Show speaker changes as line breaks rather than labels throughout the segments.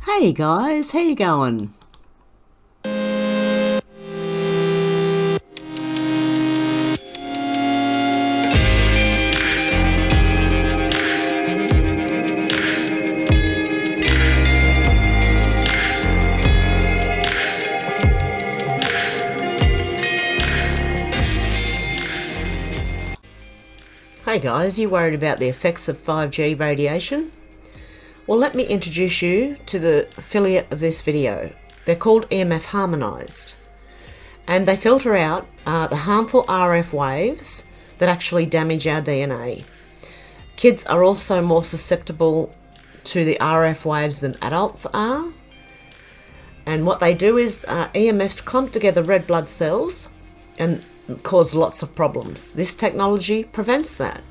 Hey guys, how you going? Hey guys, you worried about the effects of 5G radiation? Well, let me introduce you to the affiliate of this video. They're called EMF Harmonized, and they filter out the harmful RF waves that actually damage our DNA. Kids are also more susceptible to the RF waves than adults are, and what they do is EMFs clump together red blood cells and cause lots of problems. This technology prevents that.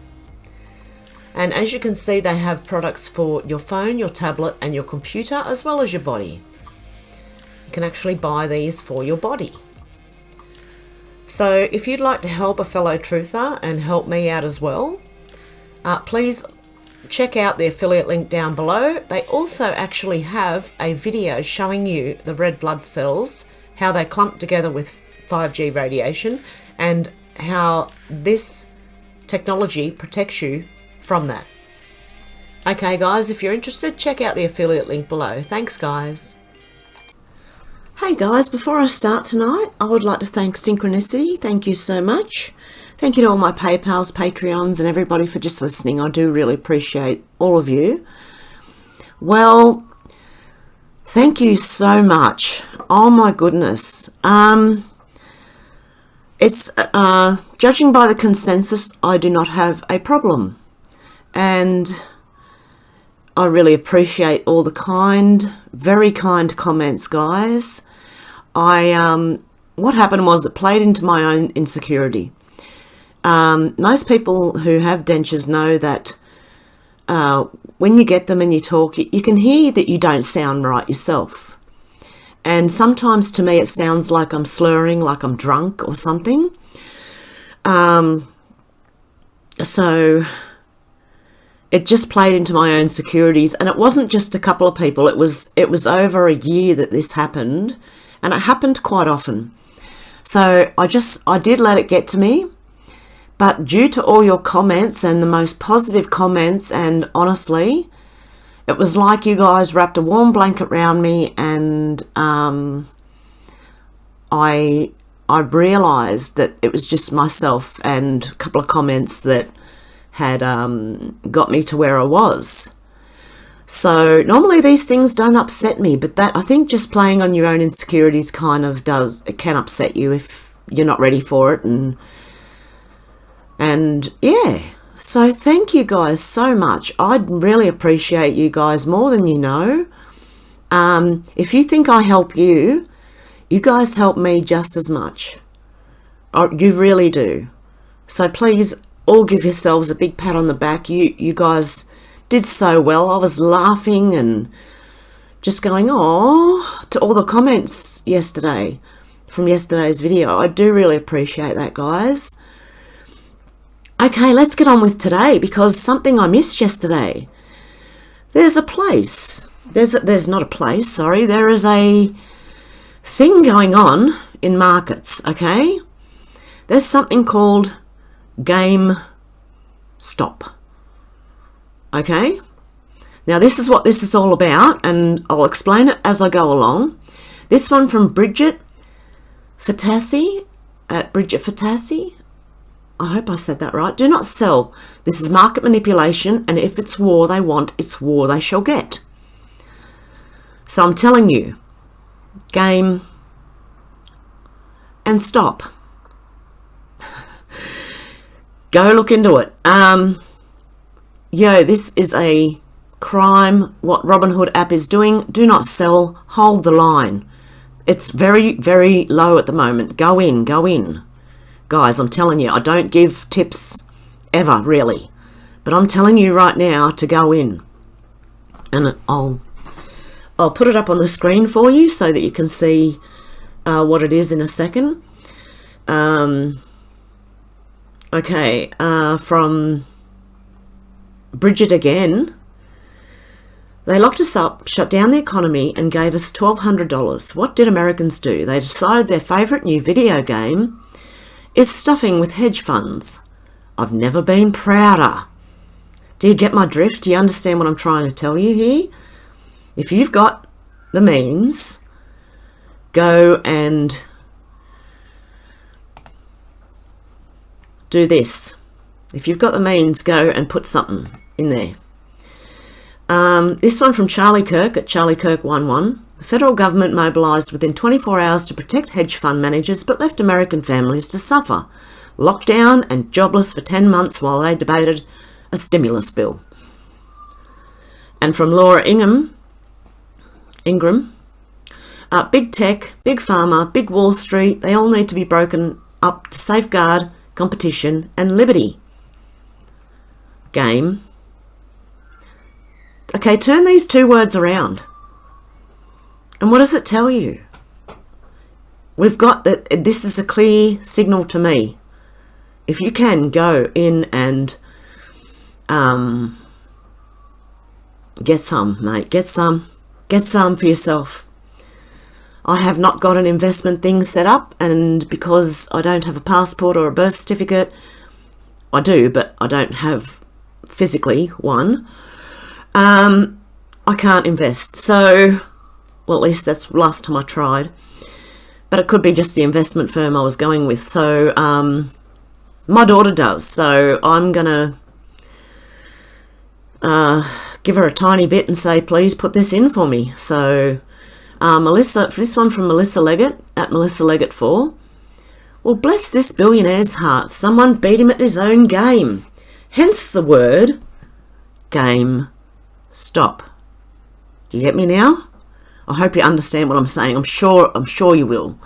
And as you can see, they have products for your phone, your tablet and your computer, as well as your body. You can actually buy these for your body. So if you'd like to help a fellow truther and help me out as well, please check out the affiliate link down below. They also actually have a video showing you the red blood cells, how they clump together with 5G radiation, and how this technology protects you from that. Okay guys, if you're interested, check out the affiliate link below. Thanks guys. Hey guys, before I start tonight, I would like to thank Synchronicity. Thank you so much. Thank you to all my PayPals, Patreons and everybody for just listening. I do really appreciate all of you. Well, thank you so much. Oh my goodness. It's judging by the consensus, I do not have a problem. And I really appreciate all the very kind comments, guys. What happened was it played into my own insecurity. Most people who have dentures know that when you get them and you talk, you can hear that you don't sound right yourself. And sometimes to me it sounds like I'm slurring, like I'm drunk or something. So it just played into my own securities, and it wasn't just a couple of people. It was over a year that this happened, and it happened quite often. So I did let it get to me, but due to all your comments and the most positive comments, and honestly, it was like you guys wrapped a warm blanket around me, and I realised that it was just myself and a couple of comments that had got me to where I was. So normally these things don't upset me, but that, I think, just playing on your own insecurities kind of it can upset you if you're not ready for it. And yeah, so thank you guys so much. I'd really appreciate you guys more than you know. If you think I help you, you guys help me just as much. You really do. So please all give yourselves a big pat on the back. You guys did so well. I was laughing and just going, oh, to all the comments yesterday from yesterday's video. I do really appreciate that, guys. Okay, let's get on with today, because something I missed yesterday. There's a place. There's not a place, sorry. There is a thing going on in markets, okay? There's something called Game Stop. Okay, now this is what this is all about, and I'll explain it as I go along. This one from Bitchute, Bitchute Fatassi. I hope I said that right. Do not sell. This is market manipulation, and if it's war they want, it's war they shall get. So I'm telling you, game and stop. Go look into it. This is a crime. What Robinhood app is doing, do not sell, hold the line. It's very, very low at the moment. Go in. Guys, I'm telling you, I don't give tips ever, really. But I'm telling you right now to go in. And I'll put it up on the screen for you so that you can see what it is in a second. Okay, from Bitchute again. They locked us up, shut down the economy, and gave us $1,200. What did Americans do? They decided their favourite new video game is stuffing with hedge funds. I've never been prouder. Do you get my drift? Do you understand what I'm trying to tell you here? If you've got the means, go and do this. If you've got the means, go and put something in there. This one from Charlie Kirk at Charlie Kirk 11. The federal government mobilised within 24 hours to protect hedge fund managers but left American families to suffer. Lockdown and jobless for 10 months while they debated a stimulus bill. And from Laura Ingram, big tech, big pharma, big Wall Street, they all need to be broken up to safeguard competition and liberty. Game. Okay, turn these two words around. And what does it tell you? We've got that. This is a clear signal to me. If you can, go in and get some, mate. Get some for yourself. I have not got an investment thing set up, and because I don't have a passport or a birth certificate, I do, but I don't have physically one. I can't invest. So, well, at least that's the last time I tried. But it could be just the investment firm I was going with. So, my daughter does. So I'm going to give her a tiny bit and say, please put this in for me. So, Melissa, for this one from Melissa Leggett at Melissa Leggett 4. Well, bless this billionaire's heart. Someone beat him at his own game. Hence the word game stop. You get me now? I hope you understand what I'm saying. I'm sure you will.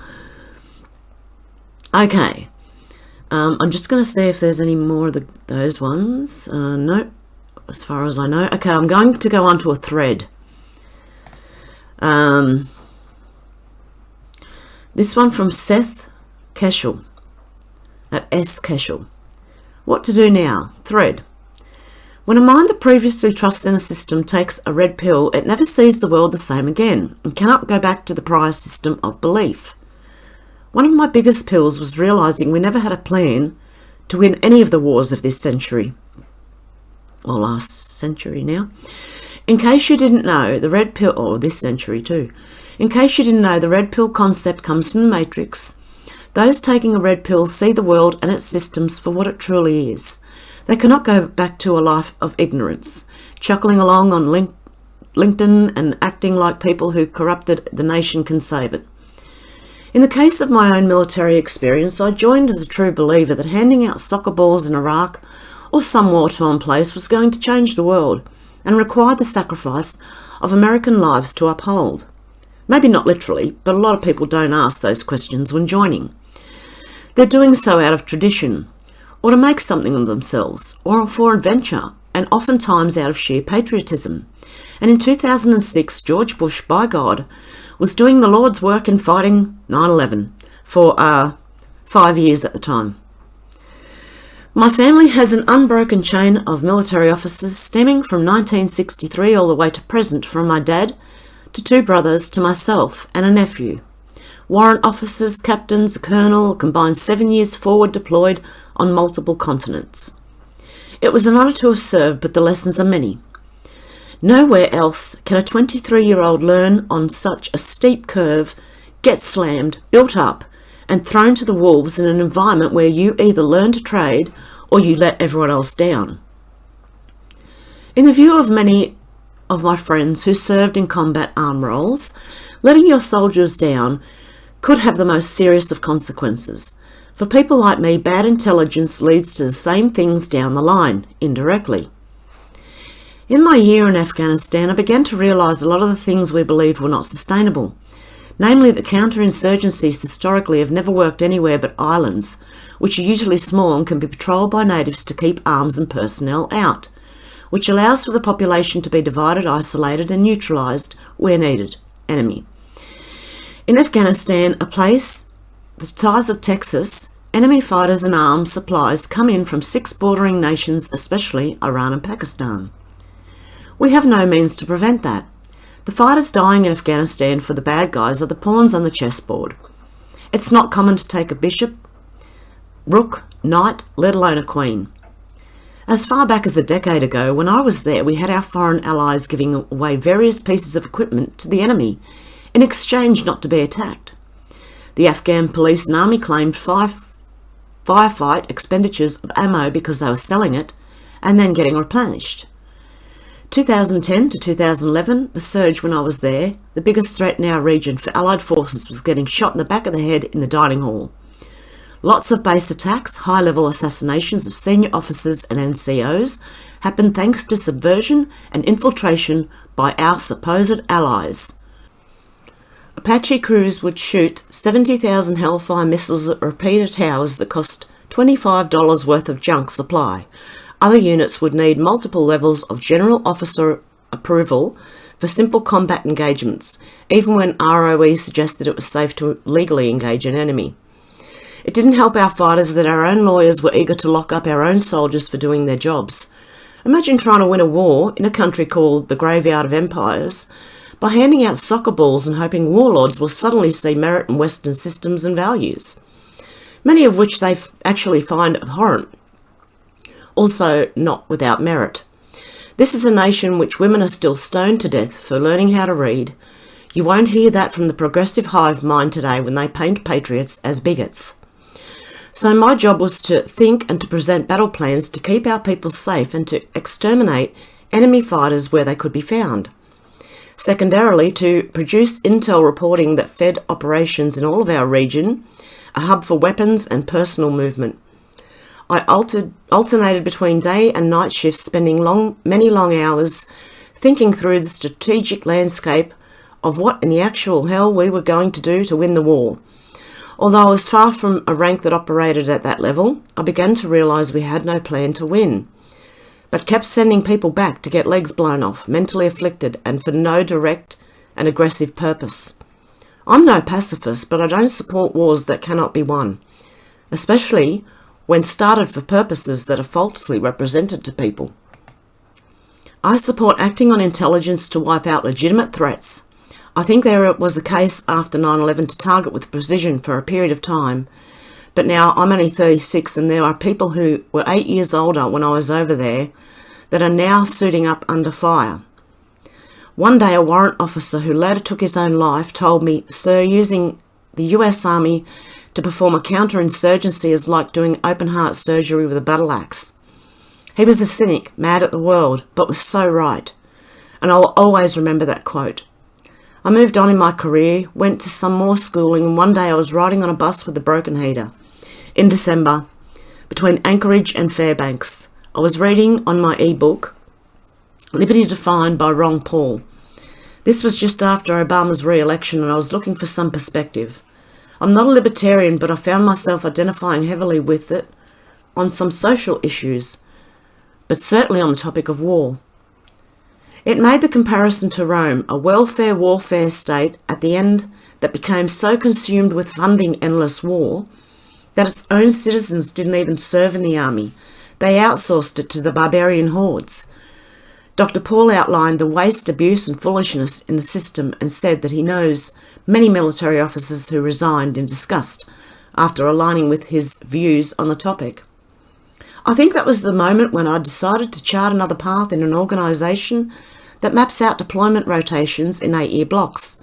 Okay. I'm just going to see if there's any more of those ones. No, as far as I know. Okay, I'm going to go on to a thread. This one from Seth Keschel at S. Keschel. What to do now? Thread. When a mind that previously trusts in a system takes a red pill, it never sees the world the same again and cannot go back to the prior system of belief. One of my biggest pills was realising we never had a plan to win any of the wars of this century. Or last century now. In case you didn't know, the red pill, or this century too. In case you didn't know, the red pill concept comes from the Matrix. Those taking a red pill see the world and its systems for what it truly is. They cannot go back to a life of ignorance, chuckling along on LinkedIn and acting like people who corrupted the nation can save it. In the case of my own military experience, I joined as a true believer that handing out soccer balls in Iraq or some war-torn place was going to change the world and require the sacrifice of American lives to uphold. Maybe not literally, but a lot of people don't ask those questions when joining. They're doing so out of tradition, or to make something of themselves, or for adventure, and oftentimes out of sheer patriotism. And in 2006, George Bush, by God, was doing the Lord's work in fighting 9/11 for 5 years at the time. My family has an unbroken chain of military officers stemming from 1963 all the way to present, from my dad to 2 brothers to myself and a nephew. Warrant officers, captains, a colonel, a combined 7 years forward deployed on multiple continents. It was an honour to have served, but the lessons are many. Nowhere else can a 23-year-old learn on such a steep curve, get slammed, built up, and thrown to the wolves in an environment where you either learn to trade or you let everyone else down. In the view of many of my friends who served in combat arm roles, letting your soldiers down could have the most serious of consequences. For people like me, bad intelligence leads to the same things down the line, indirectly. In my year in Afghanistan, I began to realise a lot of the things we believed were not sustainable. Namely, that counterinsurgencies historically have never worked anywhere but islands, which are usually small and can be patrolled by natives to keep arms and personnel out, which allows for the population to be divided, isolated and neutralised where needed. Enemy. In Afghanistan, a place the size of Texas, enemy fighters and arms supplies come in from 6 bordering nations, especially Iran and Pakistan. We have no means to prevent that. The fighters dying in Afghanistan for the bad guys are the pawns on the chessboard. It's not common to take a bishop, rook, knight, let alone a queen. As far back as a decade ago, when I was there, we had our foreign allies giving away various pieces of equipment to the enemy in exchange not to be attacked. The Afghan police and army claimed firefight expenditures of ammo because they were selling it and then getting replenished. 2010 to 2011, the surge when I was there, the biggest threat in our region for Allied forces was getting shot in the back of the head in the dining hall. Lots of base attacks, high-level assassinations of senior officers and NCOs happened thanks to subversion and infiltration by our supposed allies. Apache crews would shoot 70,000 Hellfire missiles at repeater towers that cost $25 worth of junk supply. Other units would need multiple levels of general officer approval for simple combat engagements, even when ROE suggested it was safe to legally engage an enemy. It didn't help our fighters that our own lawyers were eager to lock up our own soldiers for doing their jobs. Imagine trying to win a war in a country called the Graveyard of Empires by handing out soccer balls and hoping warlords will suddenly see merit in Western systems and values, many of which they actually find abhorrent, also not without merit. This is a nation which women are still stoned to death for learning how to read. You won't hear that from the progressive hive mind today when they paint patriots as bigots. So my job was to think and to present battle plans to keep our people safe and to exterminate enemy fighters where they could be found. Secondarily, to produce intel reporting that fed operations in all of our region, a hub for weapons and personal movement. I alternated between day and night shifts, spending many long hours thinking through the strategic landscape of what in the actual hell we were going to do to win the war. Although I was far from a rank that operated at that level, I began to realise we had no plan to win, but kept sending people back to get legs blown off, mentally afflicted, and for no direct and aggressive purpose. I'm no pacifist, but I don't support wars that cannot be won, especially when started for purposes that are falsely represented to people. I support acting on intelligence to wipe out legitimate threats. I think there was a case after 9/11 to target with precision for a period of time, but now I'm only 36 and there are people who were 8 years older when I was over there that are now suiting up under fire. One day a warrant officer who later took his own life told me, "Sir, using the US Army to perform a counterinsurgency is like doing open heart surgery with a battle axe." He was a cynic, mad at the world, but was so right, and I'll always remember that quote. I moved on in my career, went to some more schooling, and one day I was riding on a bus with a broken heater in December between Anchorage and Fairbanks. I was reading on my e-book, Liberty Defined by Ron Paul. This was just after Obama's re-election and I was looking for some perspective. I'm not a libertarian, but I found myself identifying heavily with it on some social issues, but certainly on the topic of war. It made the comparison to Rome, a welfare warfare state at the end that became so consumed with funding endless war that its own citizens didn't even serve in the army. They outsourced it to the barbarian hordes. Dr. Paul outlined the waste, abuse and foolishness in the system and said that he knows many military officers who resigned in disgust after aligning with his views on the topic. I think that was the moment when I decided to chart another path in an organisation that maps out deployment rotations in 8-year blocks.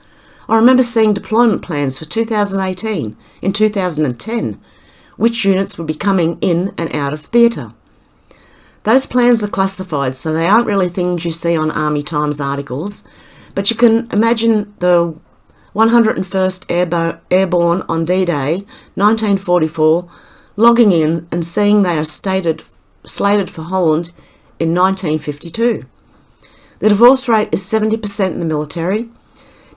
I remember seeing deployment plans for 2018, in 2010, which units would be coming in and out of theatre. Those plans are classified, so they aren't really things you see on Army Times articles, but you can imagine the 101st Airborne on D-Day, 1944, logging in and seeing they are slated for Holland in 1952. The divorce rate is 70% in the military.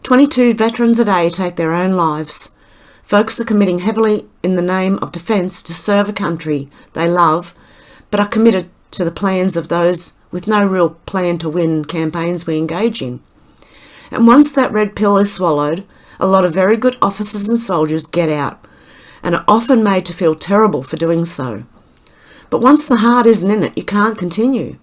22 veterans a day take their own lives. Folks are committing heavily in the name of defence to serve a country they love, but are committed to the plans of those with no real plan to win campaigns we engage in. And once that red pill is swallowed, a lot of very good officers and soldiers get out, and are often made to feel terrible for doing so. But once the heart isn't in it, you can't continue.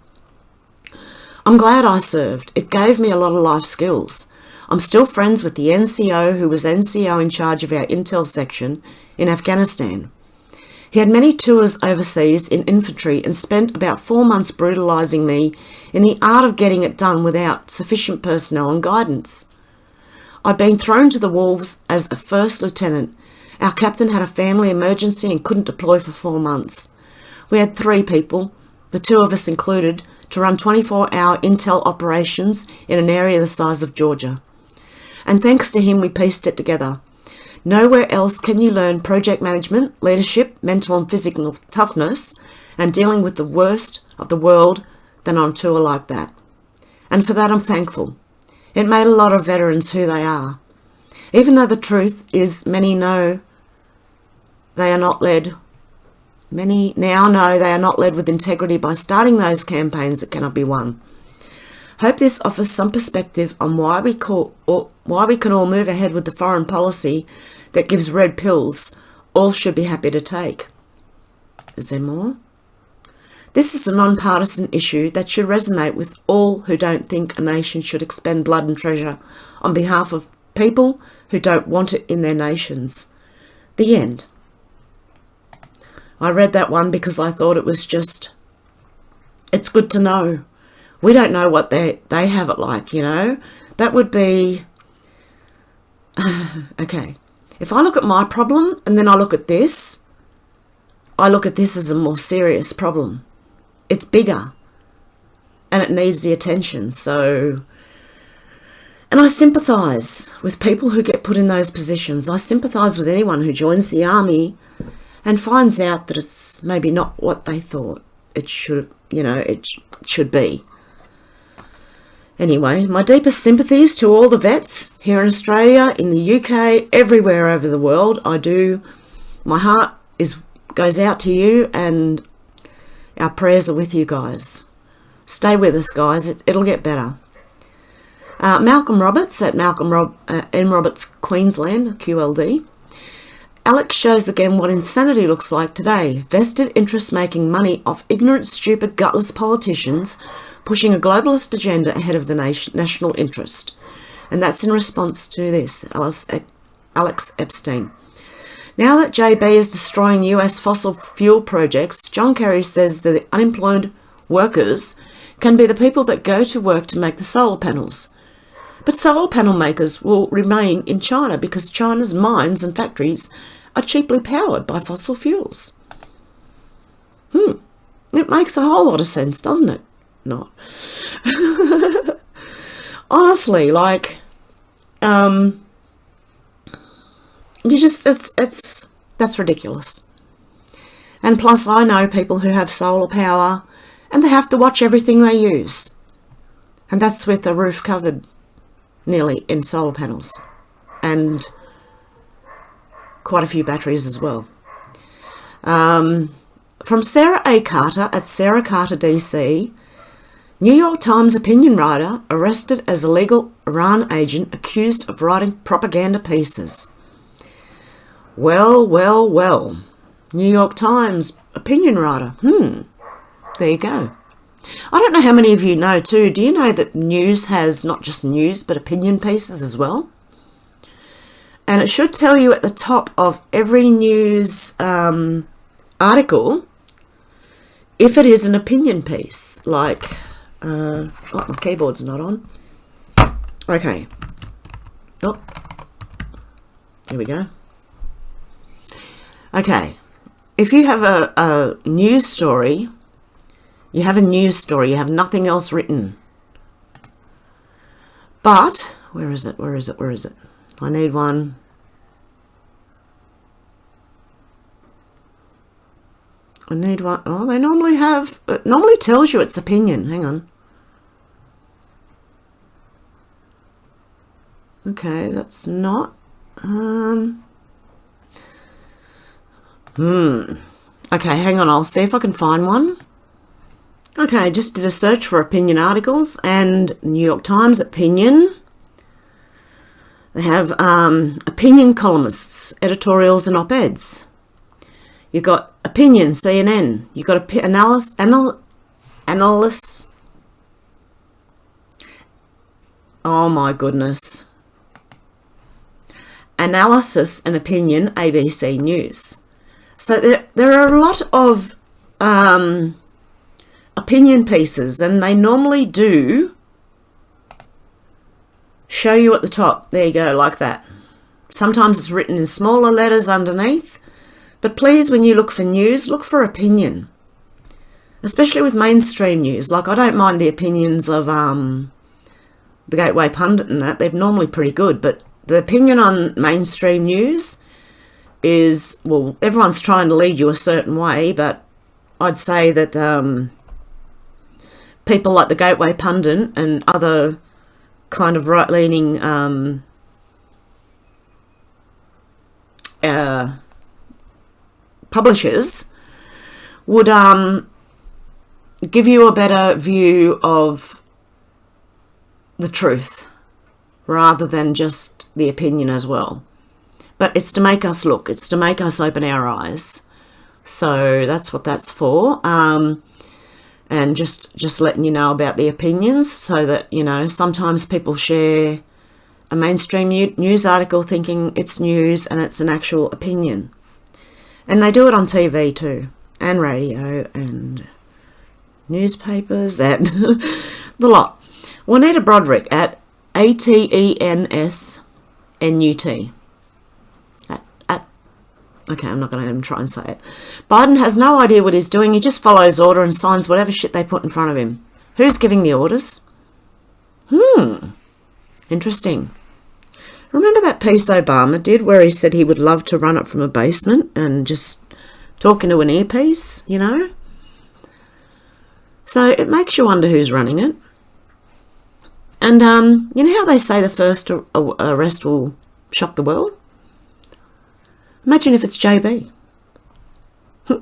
I'm glad I served. It gave me a lot of life skills. I'm still friends with the NCO who was NCO in charge of our intel section in Afghanistan. He had many tours overseas in infantry and spent about 4 months brutalising me in the art of getting it done without sufficient personnel and guidance. I'd been thrown to the wolves as a first lieutenant. Our captain had a family emergency and couldn't deploy for 4 months. We had 3 people, the 2 of us included, to run 24-hour intel operations in an area the size of Georgia. And thanks to him, we pieced it together. Nowhere else can you learn project management, leadership, mental and physical toughness, and dealing with the worst of the world than on tour like that. And for that, I'm thankful. It made a lot of veterans who they are. Even though the truth is many now know they are not led with integrity by starting those campaigns that cannot be won. Hope this offers some perspective on why we can all move ahead with the foreign policy that gives red pills all should be happy to take. Is there more? This is a non-partisan issue that should resonate with all who don't think a nation should expend blood and treasure on behalf of people who don't want it in their nations. The end. I read that one because I thought it was just, it's good to know. We don't know what they have it like, you know. That would be, okay. If I look at my problem and then I look at this as a more serious problem. It's bigger and it needs the attention. So, and I sympathise with people who get put in those positions. I sympathise with anyone who joins the army and finds out that it's maybe not what they thought it should, it should be. Anyway, my deepest sympathies to all the vets here in Australia, in the UK, everywhere over the world. My heart goes out to you, and our prayers are with you guys. Stay with us, guys. It'll get better. Malcolm Roberts at M. Roberts, Queensland, QLD. Alex shows again what insanity looks like today. Vested interests making money off ignorant, stupid, gutless politicians pushing a globalist agenda ahead of the national interest. And that's in response to this, Alex Epstein. Now that JB is destroying US fossil fuel projects, John Kerry says that the unemployed workers can be the people that go to work to make the solar panels. But solar panel makers will remain in China because China's mines and factories are cheaply powered by fossil fuels. It makes a whole lot of sense, doesn't it? Not. Honestly, like, that's ridiculous. And plus, I know people who have solar power and they have to watch everything they use. And that's with the roof covered nearly in solar panels and quite a few batteries as well. From Sarah A. Carter at Sarah Carter DC, New York Times opinion writer arrested as illegal Iran agent accused of writing propaganda pieces. Well. New York Times opinion writer. There you go. I don't know how many of you know too. Do you know that news has not just news but opinion pieces as well? And it should tell you at the top of every news article if it is an opinion piece. Like, my keyboard's not on. Okay. Oh, here we go. Okay. If you have a news story, you have nothing else written. But, where is it? I need one. Oh, they normally have, it normally tells you its opinion. Hang on. Okay, that's not. Okay, hang on. I'll see if I can find one. Okay, I just did a search for opinion articles and New York Times opinion. They have opinion columnists, editorials and op-eds. You've got opinion, CNN. You've got analysts. Oh my goodness. Analysis and opinion, ABC News. So there are a lot of opinion pieces, and they normally do show you at the top. There you go, like that. Sometimes it's written in smaller letters underneath, but please, when you look for news, look for opinion. Especially with mainstream news. Like, I don't mind the opinions of the Gateway Pundit and that. They're normally pretty good, but the opinion on mainstream news is, well, everyone's trying to lead you a certain way, but I'd say that people like the Gateway Pundit and other kind of right-leaning publishers would give you a better view of the truth rather than just the opinion as well. But it's to make us look, it's to make us open our eyes. So that's what that's for. And just letting you know about the opinions, so that, you know, sometimes people share a mainstream news article thinking it's news and it's an actual opinion. And they do it on TV too, and radio and newspapers and the lot. Juanita Broderick at ATENSNUT. Okay, I'm not going to even try and say it. Biden has no idea what he's doing. He just follows order and signs whatever shit they put in front of him. Who's giving the orders? Interesting. Remember that piece Obama did where he said he would love to run it from a basement and just talk into an earpiece, you know? So it makes you wonder who's running it. And you know how they say the first arrest will shock the world? Imagine if it's JB. The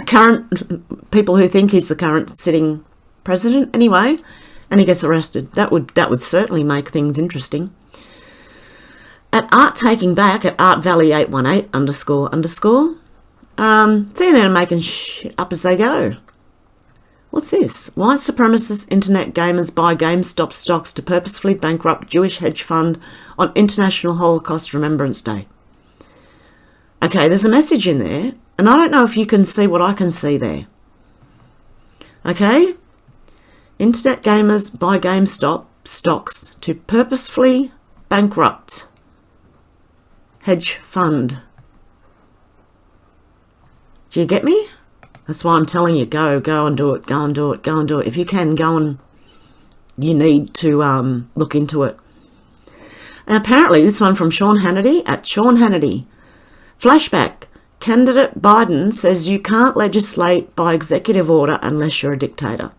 current people who think he's the current sitting president anyway, and he gets arrested. That would certainly make things interesting. At Art Taking Back at Art Valley 818 __. CNN are making shit up as they go. What's this? White supremacist internet gamers buy GameStop stocks to purposefully bankrupt Jewish hedge fund on International Holocaust Remembrance Day. Okay, there's a message in there, and I don't know if you can see what I can see there. Okay? Internet gamers buy GameStop stocks to purposefully bankrupt hedge fund. Do you get me? That's why I'm telling you, go and do it, go and do it, go and do it. If you can, go and you need to look into it. And apparently this one from Sean Hannity at Sean Hannity. Flashback. Candidate Biden says you can't legislate by executive order unless you're a dictator.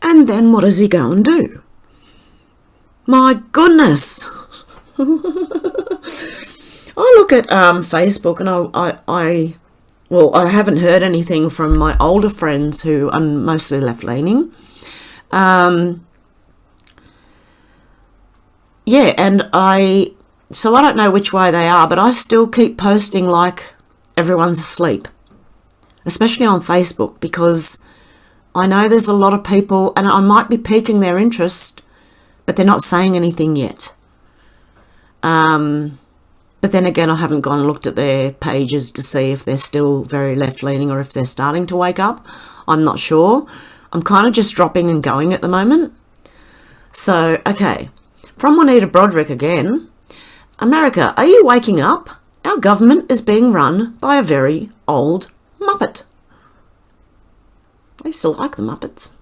And then what does he go and do? My goodness. I look at Facebook and I haven't heard anything from my older friends who are mostly left-leaning. So I don't know which way they are, but I still keep posting like everyone's asleep, especially on Facebook, because I know there's a lot of people, and I might be piquing their interest, but they're not saying anything yet. But then again, I haven't gone and looked at their pages to see if they're still very left-leaning or if they're starting to wake up. I'm not sure. I'm kind of just dropping and going at the moment. So, okay. From Juanita Broderick again. America, are you waking up? Our government is being run by a very old Muppet. I used to like the Muppets.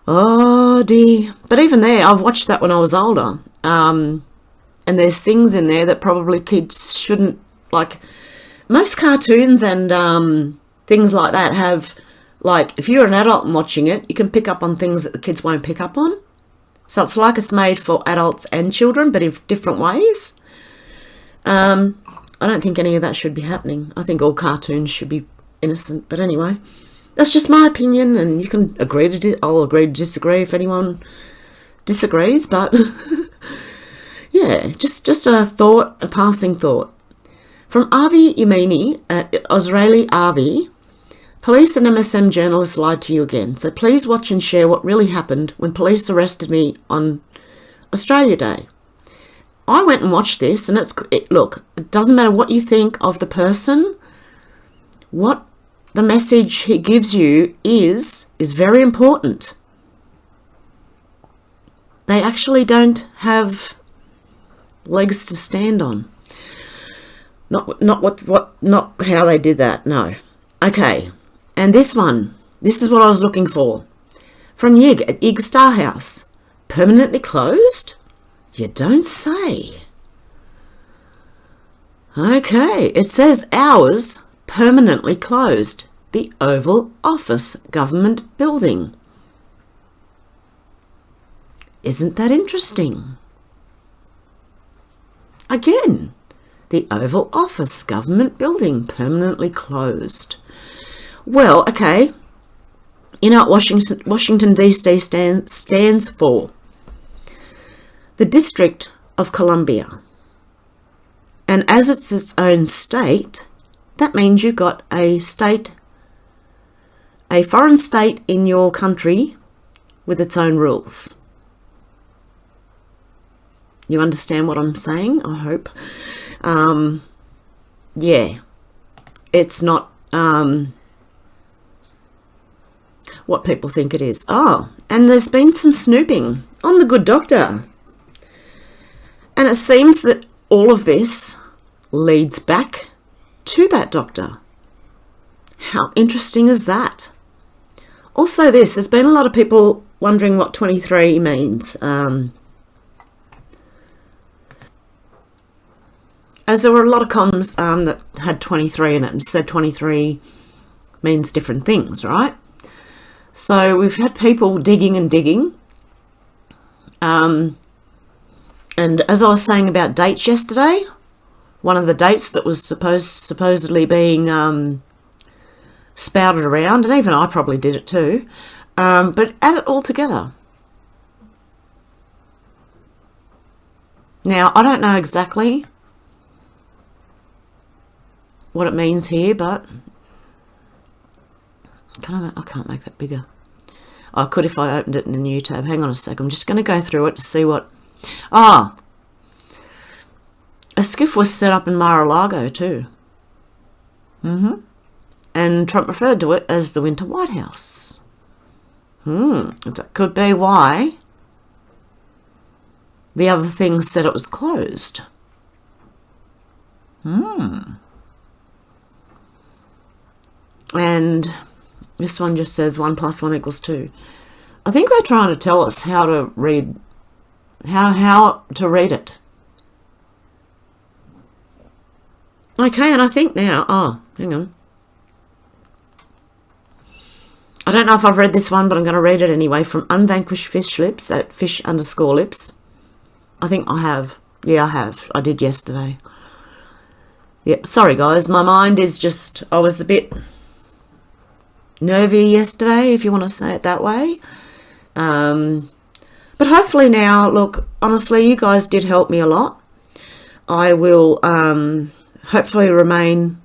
Oh dear. But even there, I've watched that when I was older. And there's things in there that probably kids shouldn't, like, most cartoons and things like that have, like, if you're an adult and watching it, you can pick up on things that the kids won't pick up on. So it's like it's made for adults and children, but in different ways. I don't think any of that should be happening. I think all cartoons should be innocent. But anyway, that's just my opinion, and you can agree to I'll agree to disagree if anyone disagrees. But yeah, just a thought, a passing thought. From Avi Yemeni, Israeli Avi, Police and MSM journalists lied to you again. So please watch and share what really happened when police arrested me on Australia Day. I went and watched this, and look, it doesn't matter what you think of the person. What the message he gives you is very important. They actually don't have legs to stand on. Not how they did that. No. Okay. And this is what I was looking for. From Yig at Yig Star House. Permanently closed? You don't say. Okay, it says hours permanently closed. The Oval Office government building. Isn't that interesting? Again, the Oval Office government building permanently closed. Well, okay. You know what Washington DC stands for? The District of Columbia. And as it's its own state, that means you've got a foreign state in your country with its own rules. You understand what I'm saying? I hope. Yeah. It's not what people think it is. Oh, and there's been some snooping on the Good Doctor. And it seems that all of this leads back to that doctor. How interesting is that? Also there's been a lot of people wondering what 23 means. As there were a lot of comms that had 23 in it and said 23 means different things, right? So we've had people digging and digging. And as I was saying about dates yesterday, one of the dates that was supposedly being spouted around, and even I probably did it too, but add it all together. Now, I don't know exactly what it means here, but I can't make that bigger. I could if I opened it in a new tab. Hang on a sec. I'm just going to go through it to see what... a skiff was set up in Mar-a-Lago too. And Trump referred to it as the Winter White House. That could be why the other thing said it was closed. And this one just says 1 + 1 = 2. I think they're trying to tell us how to read, how to read it. Okay, and I think now, hang on. I don't know if I've read this one, but I'm going to read it anyway, from Unvanquished Fish Lips at fish_lips. I think I have. Yeah, I have. I did yesterday. Yep, sorry guys, my mind is just, I was a bit nervy yesterday, if you want to say it that way. But hopefully now, look, honestly, you guys did help me a lot. I will hopefully remain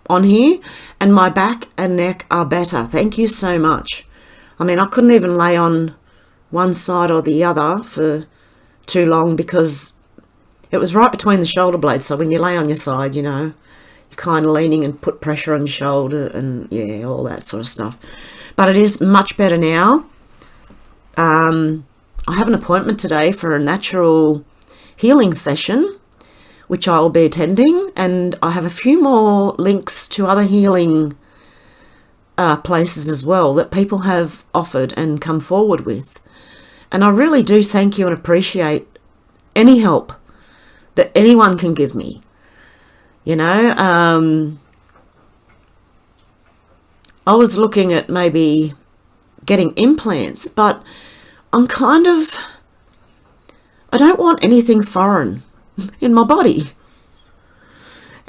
on here, and my back and neck are better. Thank you so much. I mean, I couldn't even lay on one side or the other for too long because it was right between the shoulder blades. So when you lay on your side, you know, you're kind of leaning and put pressure on your shoulder and yeah, all that sort of stuff. But it is much better now. I have an appointment today for a natural healing session, which I will be attending, and I have a few more links to other healing places as well that people have offered and come forward with. And I really do thank you and appreciate any help that anyone can give me. You know, I was looking at maybe getting implants, but I'm kind of, I don't want anything foreign in my body.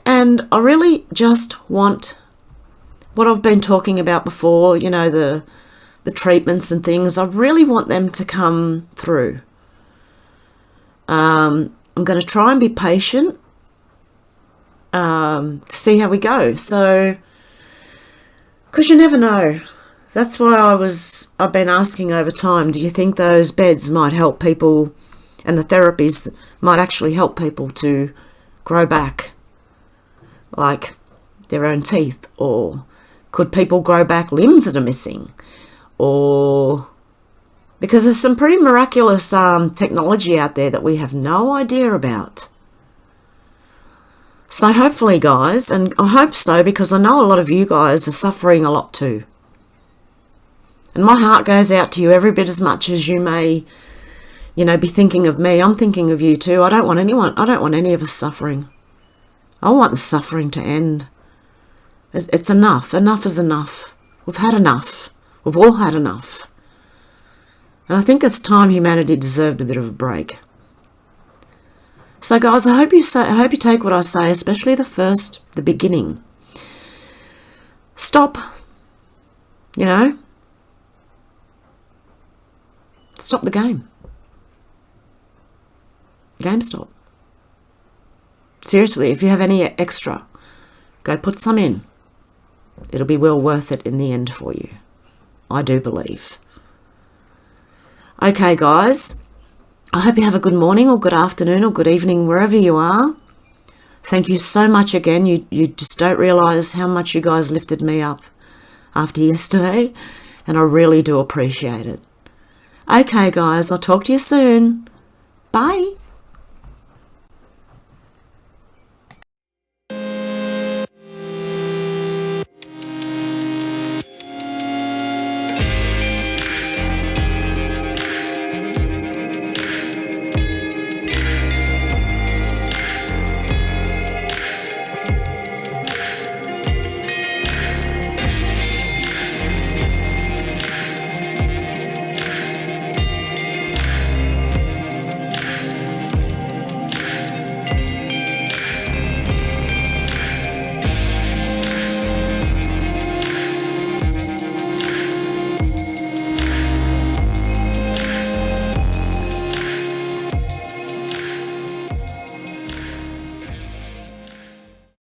And I really just want what I've been talking about before, you know, the treatments and things. I really want them to come through. I'm going to try and be patient to see how we go. So Because you never know. That's why I've been asking over time, do you think those beds might help people, and the therapies might actually help people to grow back, like their own teeth? Or could people grow back limbs that are missing? Or, because there's some pretty miraculous technology out there that we have no idea about. So hopefully, guys, and I hope so, because I know a lot of you guys are suffering a lot too. And my heart goes out to you every bit as much as you may, be thinking of me. I'm thinking of you too. I don't want any of us suffering. I want the suffering to end. It's enough. Enough is enough. We've had enough. We've all had enough. And I think it's time humanity deserved a bit of a break. So guys, I hope you take what I say, especially the beginning. Stop. Stop the game. Game stop. Seriously, if you have any extra, go put some in. It'll be well worth it in the end for you. I do believe. Okay, guys. I hope you have a good morning or good afternoon or good evening wherever you are. Thank you so much again. You just don't realise how much you guys lifted me up after yesterday, and I really do appreciate it. Okay, guys, I'll talk to you soon. Bye.